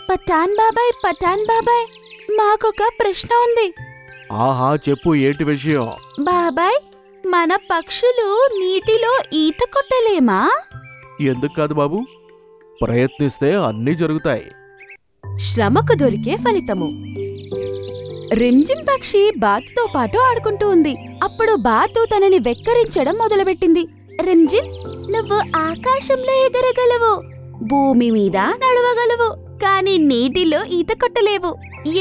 పఠాన్ బాబాయ్ మాకొక ప్రశ్న ఉంది. ఆహా, చెప్పు, ఏంటి విషయం? బాబాయ్, మన పక్షులు నీటిలో ఈత కొట్టలేమా? ఎందుకు కాదు బాబు, ప్రయత్నిస్తే అన్నీ జరుగుతాయి. శ్రమకు దొరికే ఫలితము. రిమ్జిమ్ పక్షి బాతుతో పాటు ఆడుకుంటూ ఉంది. అప్పుడు బాతు తనని వెక్కరించడం మొదలుపెట్టింది. రిమ్జిమ్, నువ్వు ఆకాశంలో ఎగరగలవు, భూమి మీద నడవగలవు, కాని నీటిలో ఈత కొట్టలేవు.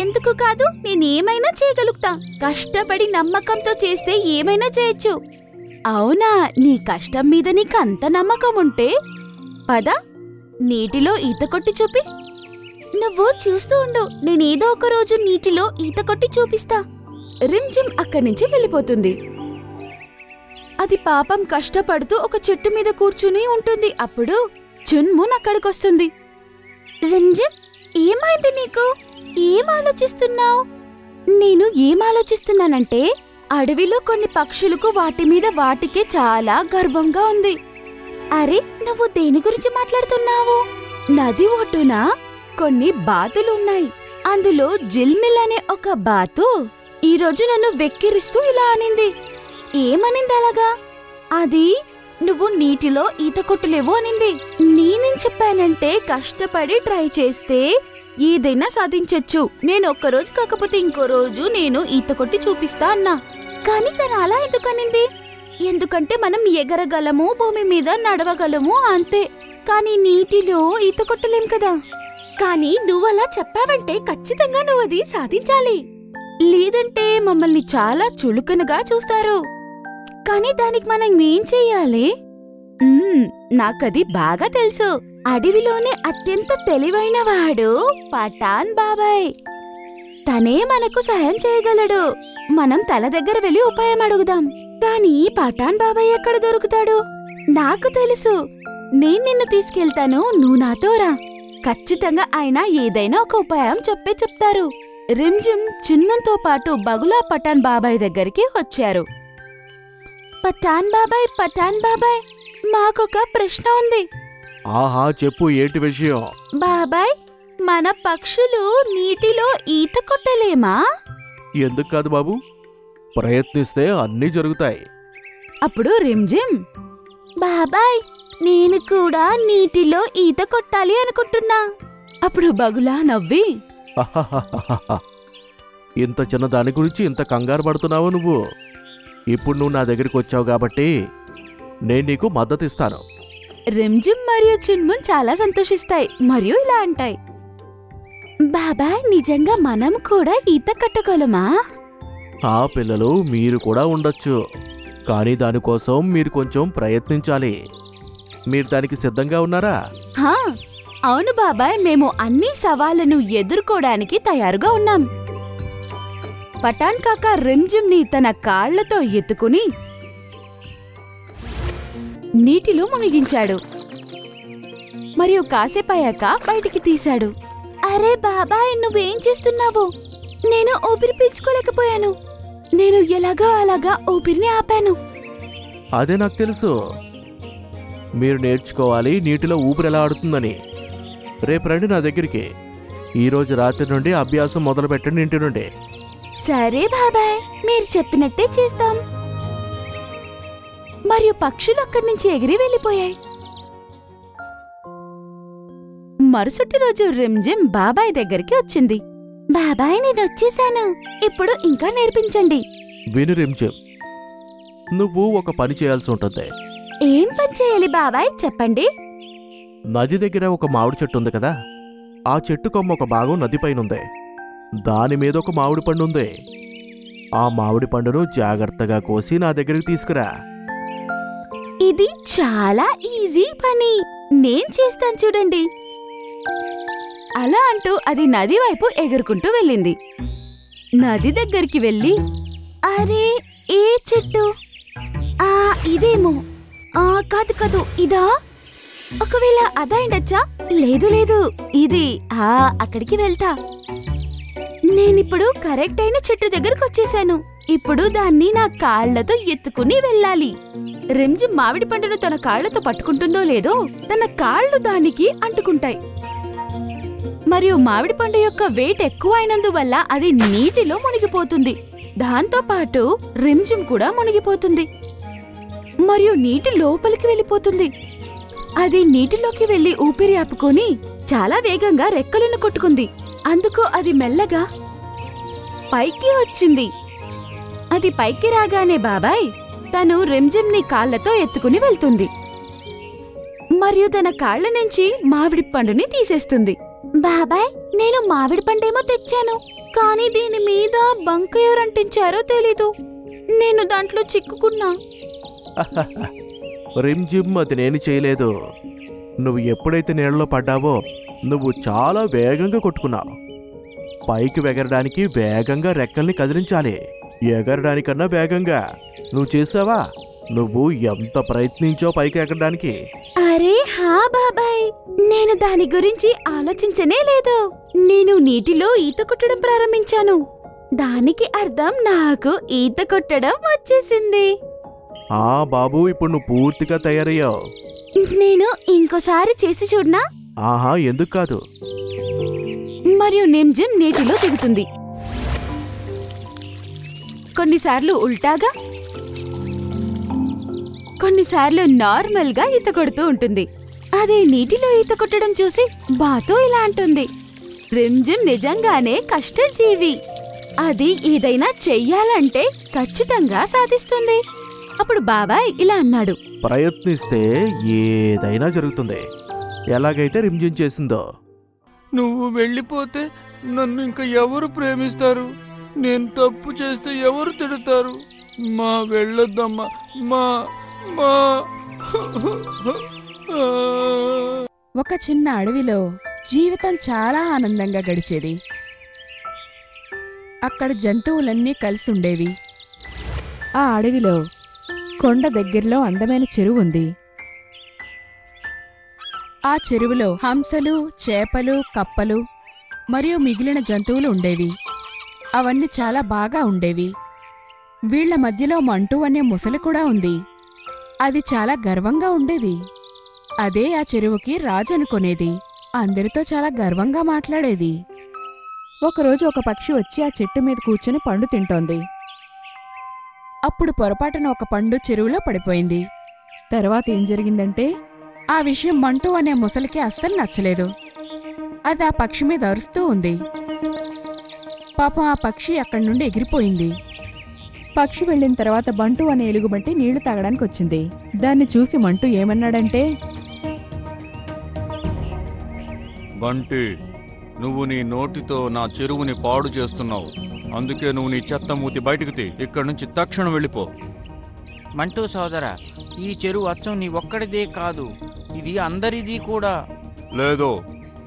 ఎందుకు కాదు, నేనేమైనా చేయగలుగుతా. కష్టపడి నమ్మకంతో చేస్తే ఏమైనా చేయొచ్చు. అవునా, నీ కష్టం మీద నీకంత నమ్మకం ఉంటే పద, నీటిలో ఈత కొట్టి చూపి. నువ్వు చూస్తూ ఉండు, నేనేదో ఒక రోజు నీటిలో ఈత కొట్టి చూపిస్తా. రిమ్జిమ్ అక్కడ్నుంచి వెళ్ళిపోతుంది. అది పాపం కష్టపడుతూ ఒక చెట్టు మీద కూర్చుని ఉంటుంది. అప్పుడు చున్మున్ అక్కడికొస్తుంది. రిమ్జిమ్, ఏమైంది నీకు? ఏం ఆలోచిస్తున్నావు? నేను ఏం ఆలోచిస్తున్నానంటే, అడవిలో కొన్ని పక్షులకు వాటి మీద వాటికే చాలా గర్వంగా ఉంది. అరే, నువ్వు దేని గురించి మాట్లాడుతున్నావు? నది ఒడ్డున కొన్ని బాతులున్నాయి. అందులో జిల్మిల్ అనే ఒక బాతు ఈరోజు నన్ను వెక్కిరిస్తూ ఇలా అనింది. ఏమనింది అలాగా? అది నువ్వు నీటిలో ఈత కొట్టలేవు అనింది. నేనేం చెప్పానంటే, కష్టపడి ట్రై చేస్తే ఏదైనా సాధించొచ్చు. నేను ఒక్కరోజు కాకపోతే ఇంకో రోజు నేను ఈత కొట్టి చూపిస్తా అన్నా. కాని తను అలా ఎందుకనింది? ఎందుకంటే మనం ఎగరగలము, భూమి మీద నడవగలము, అంతే. కాని నీటిలో ఈత కొట్టలేం కదా. కాని నువ్వలా చెప్పావంటే ఖచ్చితంగా నువ్వది సాధించాలి. లేదంటే మమ్మల్ని చాలా చులకనగా చూస్తారు. కాని దానికి మనం ఏం చెయ్యాలి? నాకది బాగా తెలుసు. అడవిలోనే అత్యంత తెలివైన వాడు పఠాన్ బాబాయ్. తనే మనకు సహాయం చేయగలడు. మనం తన దగ్గర వెళ్ళి ఉపాయం అడుగుదాం. కాని పఠాన్ బాబాయ్ ఎక్కడ దొరుకుతాడు? నాకు తెలుసు. నేను నిన్ను తీసుకెళ్తాను, నువ్వు నాతో రా. ఖచ్చితంగా ఆయన ఏదైనా ఒక ఉపాయం చెప్తారు. రిమ్జిమ్ చున్మున్తో పాటు బగులా పఠాన్ బాబాయ్ దగ్గరికి వచ్చారు. పఠాన్ బాబాయ్, మాకొక ప్రశ్న ఉంది. ఆహా, చెప్పు, ఏంటి విషయం? బాబాయ్, మన పక్షులు నీటిలో ఈత కొట్టలేమా? ఎందుకు కాదు బాబు, ప్రయత్నిస్తే అన్నీ జరుగుతాయి. అప్పుడు రిమ్జిమ్, బాబాయ్, నేను కూడా నీటిలో ఈత కొట్టాలి అనుకుంటున్నా. అప్పుడు బగులా నవ్వి, ఇంత చిన్న దాని గురించి ఇంత కంగారు పడుతున్నావు నువ్వు? ఇప్పుడు నువ్వు నా దగ్గరికి వచ్చావు కాబట్టి నేను నీకు మద్దతు ఇస్తాను. రిమ్జిమ్ మరియు చున్మున్ చాలా సంతోషిస్తాయి మరియు ఇలా అంటాయి, బాబాయ్, నిజంగా మనం కూడా ఈత కట్టగలమా? ఆ పిల్లలు, మీరు కూడా ఉండొచ్చు. కానీ దానికోసం మీరు కొంచెం ప్రయత్నించాలి. మీరు దానికి సిద్ధంగా ఉన్నారా? అవును బాబాయ్, మేము అన్ని సవాళ్లను ఎదుర్కోవడానికి తయారుగా ఉన్నాం. పఠాన్ కాకా రిమ్జిమ్ని తన కాళ్లతో ఎత్తుకుని నీటిలో మునిగించాడు మరియు కాసేపయ్యాక బయటికి తీశాడు. అరే బాబాయ్, నువ్వేం చేస్తున్నావు? నేను ఊపిరి పీల్చుకోలేకపోయాను. నేను ఎలాగో అలాగా ఊపిరిని ఆపాను. అదే నాకు తెలుసు. మీరు నేర్చుకోవాలి నీటిలో ఊపిరి ఎలా ఆడుతుందని. రేపు రండి నా దగ్గరికి. ఈరోజు రాత్రి నుండి అభ్యాసం మొదలు పెట్టండి ఇంటి నుండి. సరే బాబాయ్, మీరు చెప్పినట్టే చేస్తాం. మరియు పక్షులు అక్కడి నుంచి ఎగిరి వెళ్ళిపోయాయి. మరుసటి రోజు రిమ్జిమ్ బాబాయ్ దగ్గరికి వచ్చింది. బాబాయ్, నేను వచ్చేసాను. ఇప్పుడు ఇంకా నేర్పించండి. విను రిమ్జిమ్, నువ్వు ఒక పని చేయాల్సి ఉంటుంది. ఏం పని చేయాలి బాబాయ్, చెప్పండి. నది దగ్గర ఒక మామిడి చెట్టు ఉంది కదా. ఆ చెట్టు కొమ్మ ఒక భాగం నదిపైనుంది. దాని మీద ఒక మామిడి పండు ఉంది. ఆ మామిడి పండును జాగ్రత్తగా కోసి నా దగ్గరికి తీసుకురా. ఇది చాలా ఈజీ పని, నేను చేస్తాను చూడండి. అలా అంటూ అది నది వైపు ఎగురుకుంటూ వెళ్ళింది. నది దగ్గరికి వెళ్ళి, అరే, ఏ చెట్టు? ఇదేమో. కాదు, ఇదా? ఒకవేళ అదైండొచ్చా? లేదు, ఇది. అక్కడికి వెళ్తా. నేనిప్పుడు కరెక్ట్ అయిన చెట్టు దగ్గరకు వచ్చేసాను. ఇప్పుడు దాన్ని నా కాళ్లతో ఎత్తుకుని వెళ్ళాలి. రిమ్జిమ్ మామిడి పండును తన కాళ్లతో పట్టుకుంటుందో లేదో తన కాళ్ళు దానికి అంటుకుంటాయి. మరియు మామిడి పండు యొక్క వెయిట్ ఎక్కువ అయినందువల్ల అది నీటిలో మునిగిపోతుంది. దాంతో పాటు రిమ్జిమ్ కూడా మునిగిపోతుంది మరియు నీటి లోపలికి వెళ్ళిపోతుంది. అది నీటిలోకి వెళ్లి ఊపిరి ఆపుకొని చాలా వేగంగా రెక్కలను కొట్టుకుంది. అందుకు అది మెల్లగా పైకి వచ్చింది. అది పైకి రాగానే బాబాయ్ తను రిమ్జిమ్ని కాళ్లతో ఎత్తుకుని వెళ్తుంది మరియు తన కాళ్ల నుంచి మామిడి పండుని తీసేస్తుంది. బాబాయ్, నేను మామిడి పండేమో తెచ్చాను, కానీ దీని మీద బంక ఎవరంటించారో తెలీదు. నేను దాంట్లో చిక్కుకున్నా. రిమ్జిమ్, అది నేను చేయలేదు. నువ్వు ఎప్పుడైతే నీళ్ళలో పడ్డావో నువ్వు చాలా వేగంగా కొట్టుకున్నావు. పైకి ఎగరడానికి వేగంగా రెక్కల్ని కదిలించాలి, ఎగరడానికన్నా వేగంగా. నువ్వు చేసావా? నువ్వు ఎంత ప్రయత్నించో పైకి ఎగరడానికి. అరే హా బాబాయ్, నేను దాని గురించి ఆలోచించనే లేదు. నేను నీటిలో ఈత కొట్టడం ప్రారంభించాను. దానికి అర్థం నాకు ఈత కొట్టడం వచ్చేసింది. ఆ బాబు, ఇప్పుడు నువ్వు పూర్తిగా తయారయ్యావు. నేను ఇంకోసారి చేసి చూడనా? ఆహా, ఎందుకు కాదు. మరియు నిమ్జిమ్ నీటిలో దిగుతుంది. కొన్నిసార్లు ఉల్టాగా, కొన్నిసార్లు నార్మల్ గా ఈత కొడుతూ ఉంటుంది. అదే నీటిలో ఈత కొట్టడం చూసి బాతో ఇలా అంటుంది, రిమ్జిమ్ నిజంగానే కష్టజీవి. అది ఏదైనా చెయ్యాలంటే ఖచ్చితంగా సాధిస్తుంది. అప్పుడు బాబాయ్ ఇలా అన్నాడు, ప్రయత్నిస్తే ఏదైనా జరుగుతుంది, ఎలాగైతే రిమ్జిమ్ చేసిందో. నువ్వు వెళ్ళిపోతే నన్ను ఇంకా ఎవరు ప్రేమిస్తారు? నేను తప్పు చేస్తే ఎవరు తిడతారు? మా వెళ్ళొద్దమ్మా, మా మా ఒక చిన్న అడవిలో జీవితం చాలా ఆనందంగా గడిచేది. అక్కడ జంతువులన్నీ కలిసి ఉండేవి. ఆ అడవిలో కొండ దగ్గరలో అందమైన చెరువు ఉంది. ఆ చెరువులో హంసలు, చేపలు, కప్పలు మరియు మిగిలిన జంతువులు ఉండేవి. అవన్నీ చాలా బాగా ఉండేవి. వీళ్ల మధ్యలో మంటూ అనే ముసలి కూడా ఉంది. అది చాలా గర్వంగా ఉండేది. అదే ఆ చెరువుకి రాజు అనుకునేది. అందరితో చాలా గర్వంగా మాట్లాడేది. ఒకరోజు ఒక పక్షి వచ్చి ఆ చెట్టు మీద కూర్చుని పండు తింటోంది. అప్పుడు పొరపాటున ఒక పండు చెరువులో పడిపోయింది. తర్వాత ఏం జరిగిందంటే, ఆ విషయం మంటూ అనే ముసలికి అస్సలు నచ్చలేదు. అది ఆ పక్షి మీద అరుస్తూ ఉంది. పాపం ఆ పక్షి అక్కడి నుండి ఎగిరిపోయింది. పక్షి వెళ్ళిన తర్వాత బంటు అనే ఎలుగుబంటి నీళ్లు తాగడానికి వచ్చింది. దాన్ని చూసి మంటూ ఏమన్నాడంటే, బంటి, నువ్వు నీ నోటితో నా చెరువుని పాడు చేస్తున్నావు. అందుకే నువ్వు నీ చెత్త మూతి బయటికి తీ. ఇక్కడి నుంచి తక్షణం వెళ్ళిపో. మంటూ సోదరా, ఈ చెరువు అచ్చం నీ ఒక్కడిదే కాదు, ఇది అందరిది కూడా. లేదో,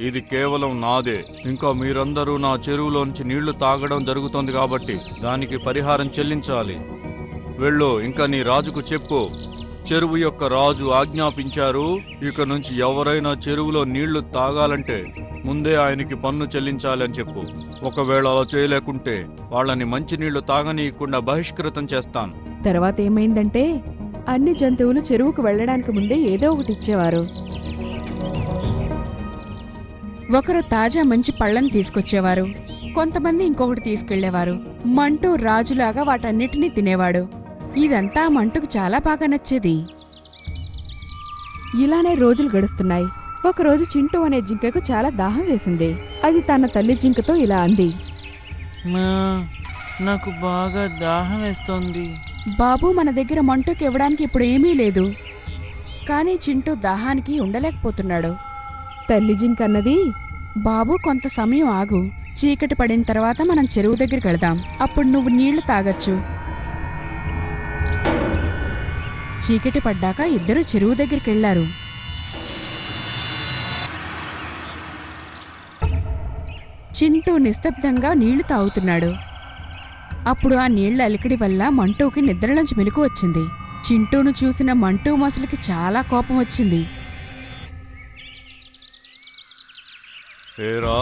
ఇది కేవలం నాదే. ఇంకా మీరందరూ నా చెరువులోంచి నీళ్లు తాగడం జరుగుతోంది కాబట్టి దానికి పరిహారం చెల్లించాలి. వెళ్ళు, ఇంకా నీ రాజుకు చెప్పు, చెరువు యొక్క రాజు ఆజ్ఞాపించారు, ఇక నుంచి ఎవరైనా చెరువులో నీళ్లు తాగాలంటే ముందే ఆయనకి పన్ను చెల్లించాలి అని చెప్పు. ఒకవేళ అలా చేయలేకుంటే వాళ్ళని మంచినీళ్లు తాగనీయకుండా బహిష్కృతం చేస్తాను. తర్వాత ఏమైందంటే, అన్ని జంతువులు చెరువుకు వెళ్లడానికి ముందే ఏదో ఒకటి ఇచ్చేవారు. ఒకరు తాజా మంచి పళ్ళని తీసుకొచ్చేవారు, కొంతమంది ఇంకొకటి తీసుకెళ్లేవారు. మంటూ రాజులాగా వాటన్నిటినీ తినేవాడు. ఇదంతా మంటుకు చాలా బాగా నచ్చేది. ఇలానే రోజులు గడుస్తున్నాయి. ఒకరోజు చింటూ అనే జింకకు చాలా దాహం వేసింది. అది తన తల్లి జింకతో ఇలా అంది, నాకు బాగా దాహం వేస్తోంది. బాబూ, మన దగ్గర మంటుకి ఇవ్వడానికి ఇప్పుడు ఏమీ లేదు. కానీ చింటూ దాహానికి ఉండలేకపోతున్నాడు. తల్లి జింక అన్నది, బాబూ, కొంత సమయం ఆగు. చీకటి పడిన తర్వాత మనం చెరువు దగ్గరికి వెళదాం. అప్పుడు నువ్వు నీళ్లు తాగొచ్చు. చీకటి పడ్డాక ఇద్దరు చెరువు దగ్గరికి వెళ్లారు. చింటూ నిశ్శబ్దంగా నీళ్లు తాగుతున్నాడు. అప్పుడు ఆ నీళ్ల అలికిడి వల్ల మంటూకి నిద్రలోంచి మెలకు వచ్చింది. చింటూను చూసిన మంటూ మసలికి చాలా కోపం వచ్చింది. ఏరా,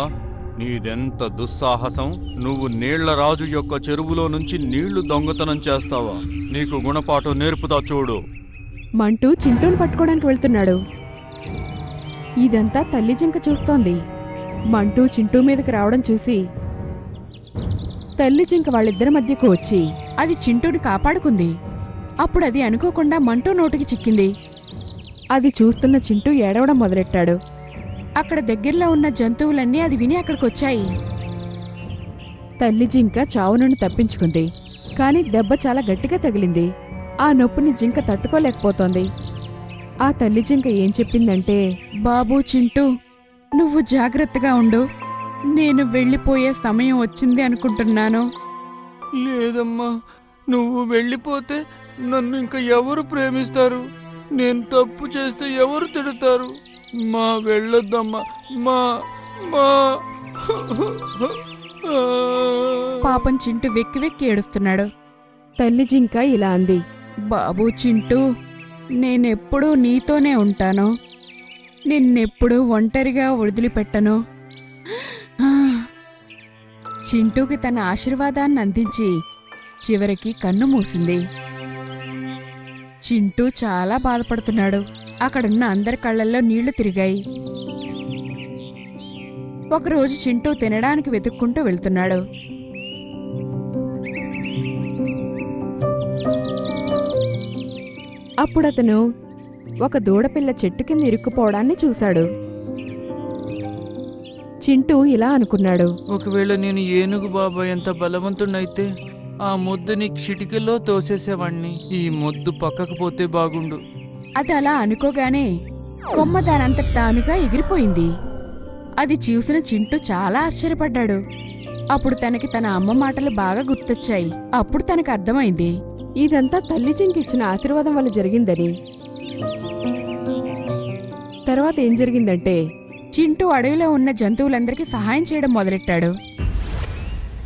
నీదెంత దుస్సాహసం! నువ్వు నీళ్ల రాజు యొక్క చెరువులో నుంచి నీళ్లు దొంగతనం చేస్తావా? నీకు గుణపాఠం నేర్పుతా చూడు. మంటూ చింటూను పట్టుకోవడానికి వెళ్తున్నాడు. ఇదంతా తల్లి జింక చూస్తోంది. మంటూ చింటూ మీదకి రావడం చూసి తల్లి జింక వాళ్ళిద్దరి మధ్యకు వచ్చి అది చింటూని కాపాడుకుంది. అప్పుడు అది అనుకోకుండా మంటూ నోటికి చిక్కింది. అది చూస్తున్న చింటూ ఏడవడం మొదలెట్టాడు. అక్కడ దగ్గరలో ఉన్న జంతువులన్నీ అది విని అక్కడికొచ్చాయి. తల్లి జింక చావు నుండి తప్పించుకుంది. కాని దెబ్బ చాలా గట్టిగా తగిలింది. ఆ నొప్పిని జింక తట్టుకోలేకపోతోంది. ఆ తల్లి జింక ఏం చెప్పిందంటే, బాబూ చింటూ, నువ్వు జాగ్రత్తగా ఉండు. నేను వెళ్ళిపోయే సమయం వచ్చింది అనుకుంటున్నాను. లేదమ్మా, నువ్వు వెళ్ళిపోతే నన్ను ఇంకా ఎవరు ప్రేమిస్తారు? నేను తప్పు చేస్తే ఎవరు తిడతారు? మా వెళ్ళొద్దమ్మా, మా మా పాపం చింటూ వెక్కి వెక్కి ఏడుస్తున్నాడు. తల్లి జింక ఇలా అంది, బాబూ చింటూ, నేనెప్పుడూ నీతోనే ఉంటాను. నిన్నెప్పుడూ ఒంటరిగా వదిలిపెట్టను. చింటూకి తన ఆశీర్వాదాన్ని అందించి చివరికి కన్ను మూసింది. చింటూ చాలా బాధపడుతున్నాడు. అక్కడున్న అందరి కళ్ళల్లో నీళ్లు తిరిగాయి. ఒకరోజు చింటూ తినడానికి వెతుక్కుంటూ వెళ్తున్నాడు. అప్పుడతను ఒక దూడపిల్ల చెట్టు కింద ఇరుక్కుపోవడాన్ని చూశాడు. చింటూ ఇలా అనుకున్నాడు, ఒకవేళ నేను ఏనుగు బాబాయ్ ఎంత బలవంతుడైతే ఆ ముద్దుని చిటికల్లో తోసేసేవాణ్ణి. ఈ ముద్దు పక్కకు పోతే బాగుండు. అది అలా అనుకోగానే కొమ్మ దానంతట తానుగా ఎగిరిపోయింది. అది చూసిన చింటూ చాలా ఆశ్చర్యపడ్డాడు. అప్పుడు తనకి తన అమ్మ మాటలు బాగా గుర్తొచ్చాయి. అప్పుడు తనకు అర్థమైంది ఇదంతా తల్లి జింక ఇచ్చిన ఆశీర్వాదం వల్ల జరిగిందని. తర్వాత ఏం జరిగిందంటే, చింటూ అడవిలో ఉన్న జంతువులందరికీ సహాయం చేయడం మొదలెట్టాడు.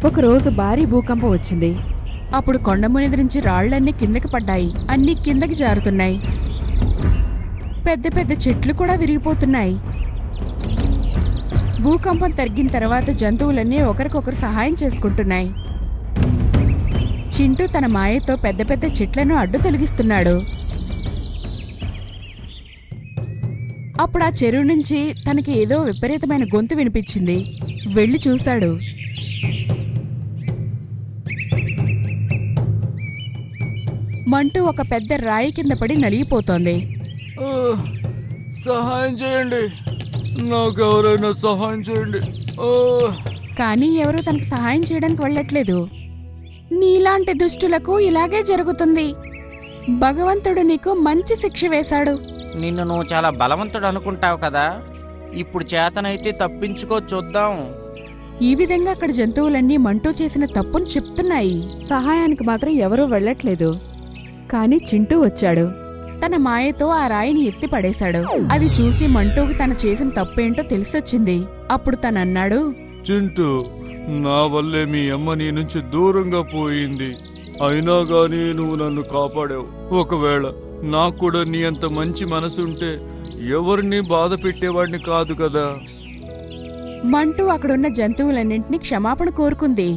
ఒకరోజు భారీ భూకంపం వచ్చింది. అప్పుడు కొండమునిది నుంచి రాళ్లన్నీ కిందకి పడ్డాయి. అన్నీ కిందకి జారుతున్నాయి. పెద్ద పెద్ద చెట్లు కూడా విరిగిపోతున్నాయి. భూకంపం తగ్గిన తర్వాత జంతువులన్నీ ఒకరికొకరు సహాయం చేసుకుంటున్నాయి. చింటూ తన మాయతో పెద్ద పెద్ద చెట్లను అడ్డు తొలగిస్తున్నాడు. అప్పుడు ఆ చెరువు నుంచి తనకి ఏదో విపరీతమైన గొంతు వినిపించింది. వెళ్ళి చూశాడు. మంటూ ఒక పెద్ద రాయి కింద పడి నలిగిపోతోంది. సహాయం చేయండి, నాకెవరైనా సహాయం చేయండి. కానీ ఎవరూ తనకు సహాయం చేయడానికి వెళ్ళట్లేదు. నీలాంటి దుష్టులకు ఇలాగే జరుగుతుంది. భగవంతుడు నీకు మంచి శిక్ష వేశాడు. నిన్ను నువ్వు చాలా బలవంతుడు అనుకుంటావు కదా. ఇప్పుడు చేతనైతే తప్పించుకో చూద్దాం. ఈ విధంగా అక్కడ జంతువులన్నీ మంటూ చేసిన తప్పును చెప్తున్నాయి. సహాయానికి మాత్రం ఎవరూ వెళ్ళట్లేదు. కాని చింటూ వచ్చాడు. తన మాయతో ఆ రాయిని ఎత్తి పడేశాడు. అది చూసి మంటూకి తను చేసిన తప్పేంటో తెలిసొచ్చింది. అప్పుడు తనన్నాడు, చింటూ, నా వల్లే మీ అమ్మ నీ నుంచి దూరంగా పోయింది. అయినా గానీ నువ్వు నన్ను కాపాడావు. ఒకవేళ నాకు కూడా నీ అంత మంచి మనసుంటే ఎవరిని బాధ పెట్టేవాడిని కాదు కదా. మంటూ అక్కడున్న జంతువులన్నింటినీ క్షమాపణ కోరుకుంది.